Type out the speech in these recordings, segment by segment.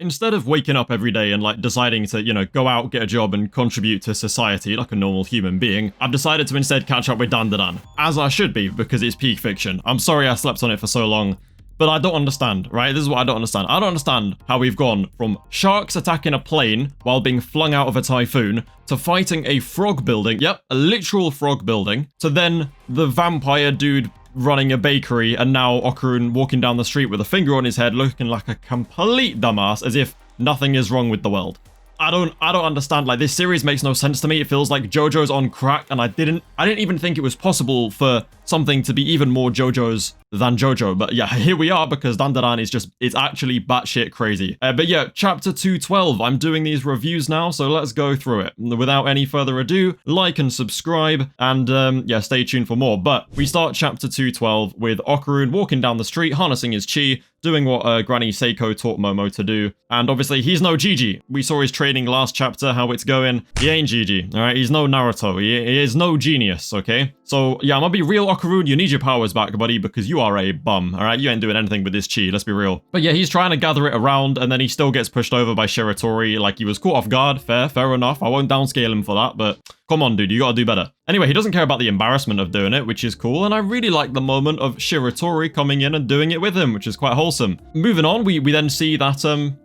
instead of waking up every day and like deciding to, go out, get a job and contribute to society like a normal human being, I've decided to instead catch up with Dandadan, as I should be, because it's peak fiction. I'm sorry I slept on it for so long, but I don't understand, right? This is what I don't understand. I don't understand how we've gone from sharks attacking a plane while being flung out of a typhoon to fighting a frog building, yep, a literal frog building, to then the vampire dude running a bakery, and now Okarun walking down the street with a finger on his head looking like a complete dumbass, as if nothing is wrong with the world. I don't understand. Like, this series makes no sense to me. It feels like JoJo's on crack, and I didn't even think it was possible for something to be even more JoJo's than JoJo. But yeah, here we are, because Dandadan is it's actually batshit crazy. But yeah, chapter 212. I'm doing these reviews now, so let's go through it. Without any further ado, like and subscribe, and yeah, stay tuned for more. But we start chapter 212 with Okarun walking down the street, harnessing his chi, doing what Granny Seiko taught Momo to do. And obviously, he's no Gigi. We saw his training last chapter, how it's going. He ain't Gigi, alright? He's no Naruto. He is no genius, okay? So, yeah, I'm gonna be real, Okarun. You need your powers back, buddy, because you are a bum, alright? You ain't doing anything with this chi, let's be real. But yeah, he's trying to gather it around, and then he still gets pushed over by Shiratori. Like, he was caught off guard. Fair enough. I won't downscale him for that, but come on, dude, you gotta do better. Anyway, he doesn't care about the embarrassment of doing it, which is cool, and I really like the moment of Shiratori coming in and doing it with him, which is quite wholesome. Moving on, we then see that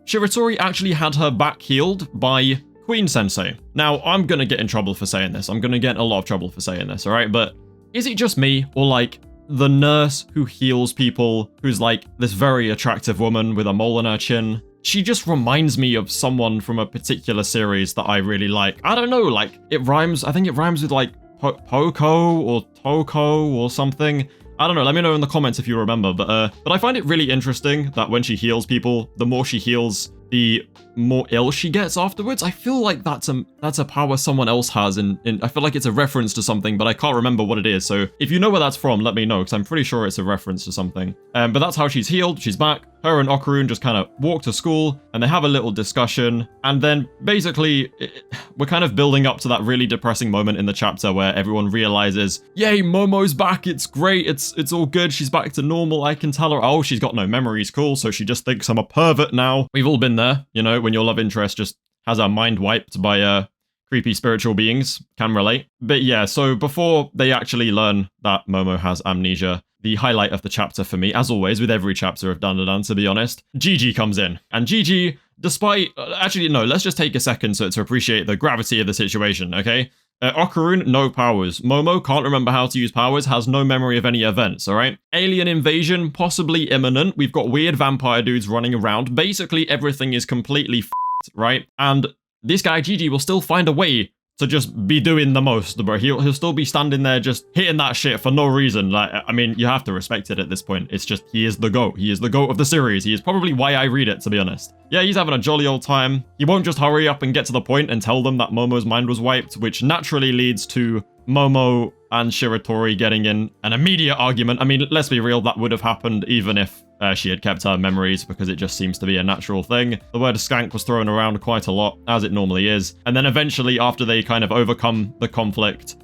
Shiratori actually had her back healed by Queen Sensei. Now, I'm gonna get in trouble for saying this. I'm gonna get in a lot of trouble for saying this, alright? But is it just me, or like the nurse who heals people, who's like this very attractive woman with a mole on her chin? She just reminds me of someone from a particular series that I really like. I don't know, like, it rhymes, I think it rhymes with like Poco or Toko or something. I don't know, let me know in the comments if you remember, but I find it really interesting that when she heals people, the more she heals, the more ill she gets afterwards. I feel like that's a power someone else has, and I feel like it's a reference to something, but I can't remember what it is. So if you know where that's from, let me know, because I'm pretty sure it's a reference to something. But that's how she's healed. She's back. Her and Okarun just kind of walk to school, and they have a little discussion, and then basically we're kind of building up to that really depressing moment in the chapter where everyone realizes, yay, Momo's back, it's great, it's all good, she's back to normal, I can tell her, oh, she's got no memories, cool, so she just thinks I'm a pervert now. We've all been there, you know, when your love interest just has her mind wiped by creepy spiritual beings, can relate. But yeah, so before they actually learn that Momo has amnesia, the highlight of the chapter for me, as always, with every chapter of Dandadan, to be honest, Gigi comes in. And Gigi, despite... actually, no, let's just take a second to appreciate the gravity of the situation, okay? Okarun, no powers. Momo can't remember how to use powers, has no memory of any events, alright? Alien invasion, possibly imminent. We've got weird vampire dudes running around. Basically, everything is completely f***ed, right? And this guy, Gigi, will still find a way to just be doing the most, bro. He'll still be standing there just hitting that shit for no reason. Like, I mean, you have to respect it at this point. It's just, he is the GOAT. He is the GOAT of the series. He is probably why I read it, to be honest. Yeah, he's having a jolly old time. He won't just hurry up and get to the point and tell them that Momo's mind was wiped, which naturally leads to Momo and Shiratori getting in an immediate argument. I mean, let's be real, that would have happened even if she had kept her memories, because it just seems to be a natural thing. The word skank was thrown around quite a lot, as it normally is. And then eventually, after they kind of overcome the conflict,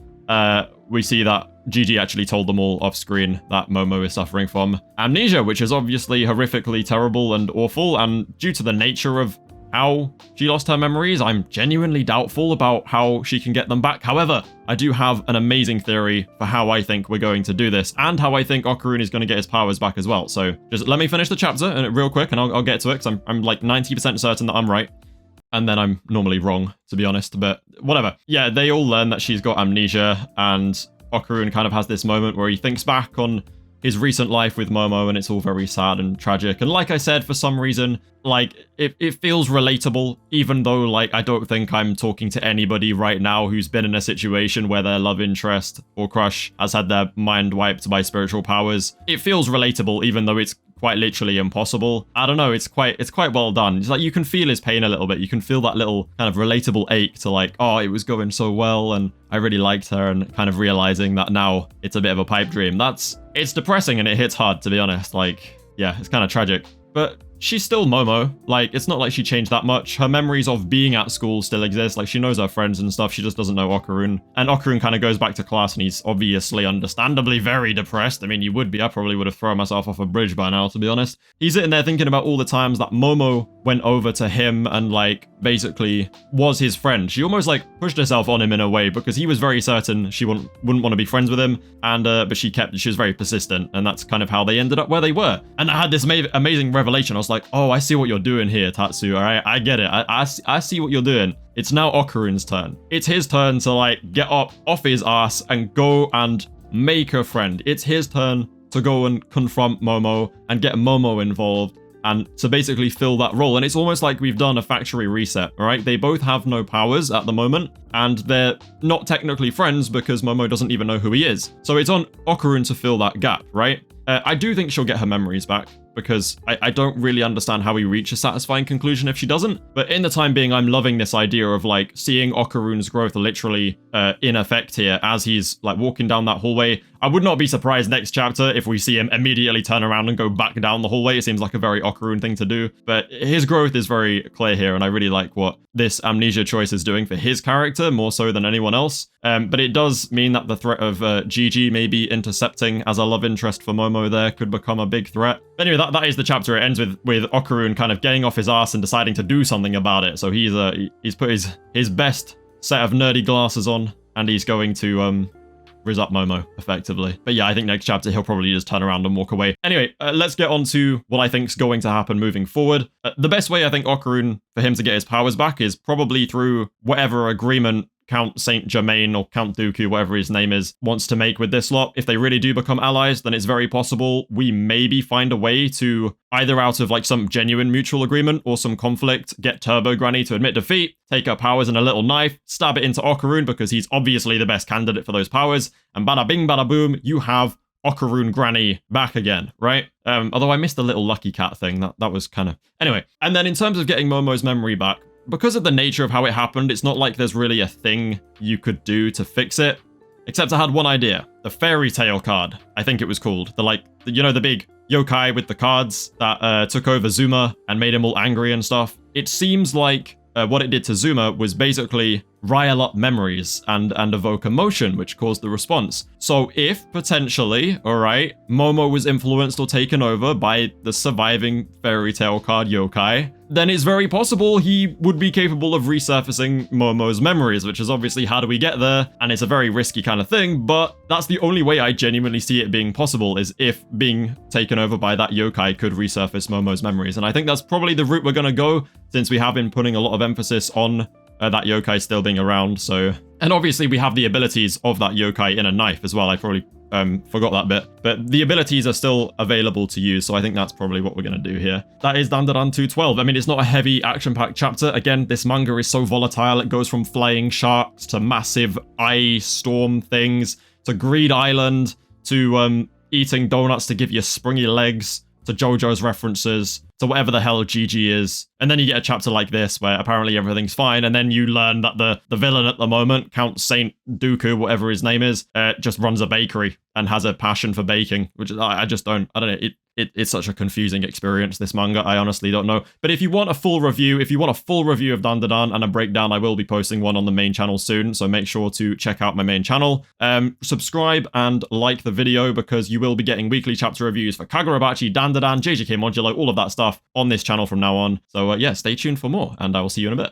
we see that Gigi actually told them all off screen that Momo is suffering from amnesia, which is obviously horrifically terrible and awful. And due to the nature of how she lost her memories, I'm genuinely doubtful about how she can get them back. However, I do have an amazing theory for how I think we're going to do this, and how I think Okarun is going to get his powers back as well. So just let me finish the chapter real quick, and I'll get to it, because I'm like 90% certain that I'm right. And then I'm normally wrong, to be honest, but whatever. Yeah, they all learn that she's got amnesia, and Okarun kind of has this moment where he thinks back on his recent life with Momo, and it's all very sad and tragic. And like I said, for some reason, like, it feels relatable, even though, like, I don't think I'm talking to anybody right now who's been in a situation where their love interest or crush has had their mind wiped by spiritual powers. It feels relatable, even though it's quite literally impossible. I don't know, it's quite well done. It's like, you can feel his pain a little bit. You can feel that little kind of relatable ache to, like, oh, it was going so well, and I really liked her, and kind of realizing that now it's a bit of a pipe dream. It's depressing, and it hits hard, to be honest. Like, yeah, it's kind of tragic. But she's still Momo. Like, it's not like she changed that much. Her memories of being at school still exist. Like, she knows her friends and stuff. She just doesn't know Okarun. And Okarun kind of goes back to class, and he's obviously, understandably, very depressed. I mean, you would be. I probably would have thrown myself off a bridge by now, to be honest. He's sitting there thinking about all the times that Momo went over to him and, like, basically was his friend. She almost, like, pushed herself on him in a way, because he was very certain she wouldn't want to be friends with him. And, but she was very persistent, and that's kind of how they ended up where they were. And I had this amazing revelation. I was like, oh, I see what you're doing here, Tatsu. All right, I get it. I see what you're doing. It's now Okarun's turn. It's his turn to, like, get up off his ass and go and make a friend. It's his turn to go and confront Momo and get Momo involved and to basically fill that role. And it's almost like we've done a factory reset, all right? They both have no powers at the moment, and they're not technically friends because Momo doesn't even know who he is. So it's on Okarun to fill that gap, right? I do think she'll get her memories back, because I don't really understand how we reach a satisfying conclusion if she doesn't. But in the time being, I'm loving this idea of, like, seeing Okarun's growth literally in effect here as he's, like, walking down that hallway. I would not be surprised next chapter if we see him immediately turn around and go back down the hallway. It seems like a very Okarun thing to do. But his growth is very clear here, and I really like what this amnesia choice is doing for his character, more so than anyone else. But it does mean that the threat of Gigi maybe intercepting as a love interest for Momo there could become a big threat. Anyway, that is the chapter. It ends with Okarun kind of getting off his ass and deciding to do something about it. So he's put his best set of nerdy glasses on, and he's going to riz up Momo, effectively. But yeah, I think next chapter he'll probably just turn around and walk away. Anyway, let's get on to what I think's going to happen moving forward. The best way, I think, Okarun, for him to get his powers back is probably through whatever agreement Count Saint Germain or Count Dooku, whatever his name is, wants to make with this lot. If they really do become allies, then it's very possible we maybe find a way to, either out of, like, some genuine mutual agreement or some conflict, get Turbo Granny to admit defeat, take her powers in a little knife, stab it into Okarun because he's obviously the best candidate for those powers, and bada bing bada boom, you have Okarun Granny back again, right? Although I missed the little lucky cat thing. That was kind of... Anyway, and then in terms of getting Momo's memory back, because of the nature of how it happened, it's not like there's really a thing you could do to fix it. Except I had one idea. The fairy tale card, I think it was called. The big yokai with the cards that took over Zuma and made him all angry and stuff. It seems like what it did to Zuma was basically rile up memories and evoke emotion, which caused the response. So if, potentially, alright, Momo was influenced or taken over by the surviving fairy tale card yokai, then it's very possible he would be capable of resurfacing Momo's memories, which is obviously how do we get there, and it's a very risky kind of thing, but that's the only way I genuinely see it being possible, is if being taken over by that yokai could resurface Momo's memories. And I think that's probably the route we're gonna go, since we have been putting a lot of emphasis on that yokai still being around. So, and obviously we have the abilities of that yokai in a knife as well. I probably forgot that bit, but the abilities are still available to use, so I think that's probably what we're going to do here. That is Dandadan 212. I mean, it's not a heavy action-packed chapter. Again, this manga is so volatile. It goes from flying sharks to massive ice storm things to Greed Island to eating donuts to give you springy legs to JoJo's references to whatever the hell GG is. And then you get a chapter like this where apparently everything's fine, and then you learn that the villain at the moment, Count Saint Dooku, whatever his name is, just runs a bakery and has a passion for baking, which I don't know. It's such a confusing experience, this manga. I honestly don't know. But if you want a full review, of Dandadan and a breakdown, I will be posting one on the main channel soon, so make sure to check out my main channel. Subscribe and like the video, because you will be getting weekly chapter reviews for Kagurabachi, Dandadan, JJK Modulo, all of that stuff on this channel from now on. So yeah, stay tuned for more, and I will see you in a bit.